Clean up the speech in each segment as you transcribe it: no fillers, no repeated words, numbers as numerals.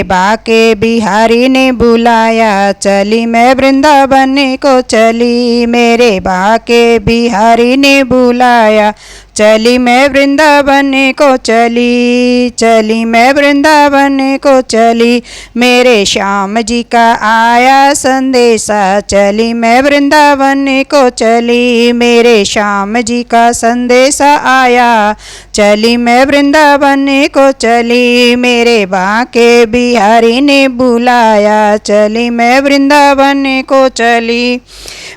बाके बिहारी ने बुलाया, चली मैं वृंदावन को चली। मेरे बाके बिहारी ने बुलाया, चली मैं वृंदावन को चली। चली मैं वृंदावन को चली, मेरे श्याम जी का आया संदेशा। चली मैं वृंदावन को चली, मेरे श्याम जी का संदेशा आया। चली मैं वृंदावन को चली, मेरे बाके बिहारी ने बुलाया, चली मैं वृंदावन को चली।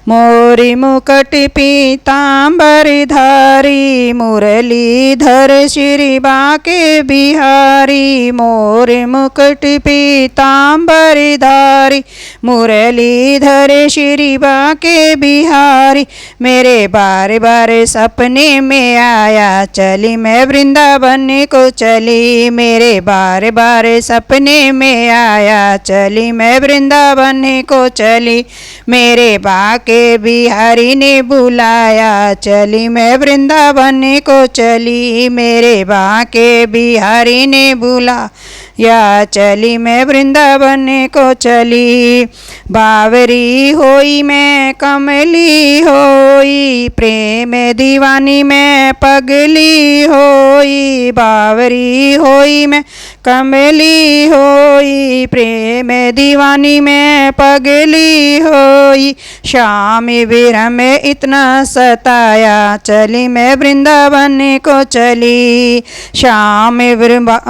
मोरी मुकुट पीतांबर धारी, मुरलीधर श्री बाके बिहारी। मोरे मुकुट पीतांबर धारी, मुरलीधर श्री बाके बिहारी। मेरे बार बार सपने में आया, चली मैं वृंदावन को चली। मेरे बार बार सपने में आया, चली मैं वृंदावन को चली। मेरे बाके बिहारी ने बुलाया, चली मैं वृंदावन को चली। मेरे बाके बिहारी ने बुलाया, चली मैं वृंदावन को चली। बावरी होई मैं कमली होई, प्रेम दीवानी मैं पगली होई। बावरी होई मैं कमली होई, प्रेम दीवानी मैं पगली होई। श्याम विरह में इतना सताया, चली मैं वृंदावन को चली। श्याम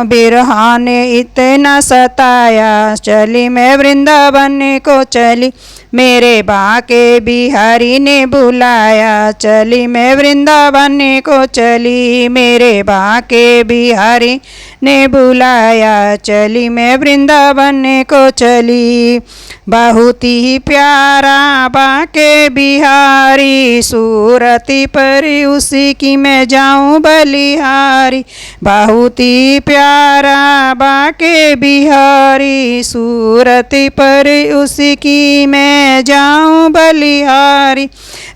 बिरहा ने इतना सताया, चली मैं वृंदावन को चली। मेरे बाके बिहारी ने बुलाया, चली मैं वृंदावन को चली। मेरे बाके बिहारी ने बुलाया, चली मैं वृंदावन को चली। बहुत ही प्यारा बाके बिहारी, सूरती पर उसी की मैं जाऊं बलिहारी। बहुत ही प्यारा बाके बिहारी, सूरती पर उसी की मैं जाऊं बलिहारी।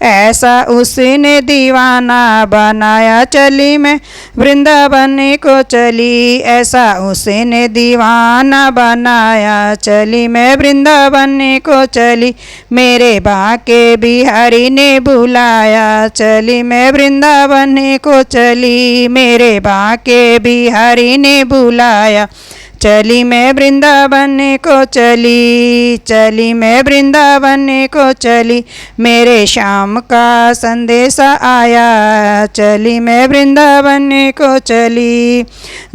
ऐसा उसने दीवाना बनाया, चली मैं वृंदावन को चली। ऐसा उसने दीवाना बनाया, चली मैं वृंदावन को चली। मेरे बाके बिहारी ने बुलाया, चली मैं वृंदावन को चली। मेरे बाके बिहारी ने बुलाया, चली मैं वृंदावन को चली। चली मैं वृंदावन को चली, मेरे श्याम का संदेशा आया। चली मैं वृंदावन को चली।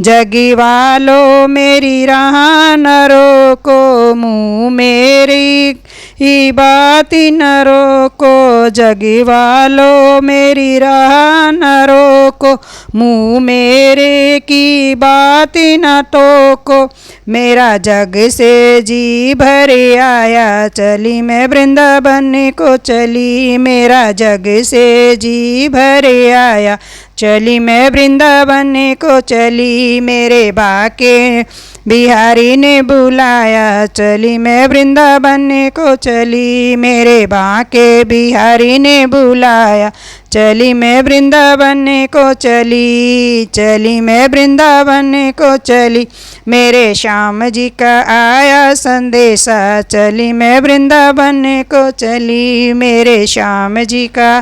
जगी वालों मेरी राह न रोको, मुँह मेरी ही बात न रोको। जगी वालों मेरी राह न रोको, मुँह मेरे की बात न टोको। मेरा जग से जी भरे आया, चली मैं वृंदावन को चली। मेरा जग से जी भरे आया, चली मैं वृंदावन को चली। मेरे बाके बिहारी ने बुलाया, चली मैं वृंदावन को चली। मेरे बाके बिहारी ने बुलाया, चली मैं वृंदावन को चली। चली मैं वृंदावन को चली, मेरे श्याम जी का आया संदेशा। चली मैं वृंदावन को चली, मेरे श्याम जी का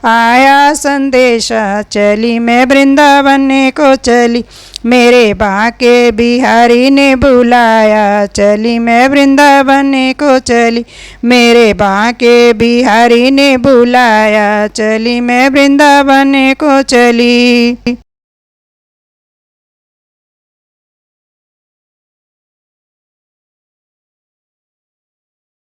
आया संदेशा। चली मैं वृंदावन को चली, मेरे बाके बिहारी ने बुलाया। चली मैं वृंदावन को चली, मेरे बाके बिहारी ने बुलाया। चली मैं वृंदावन को चली।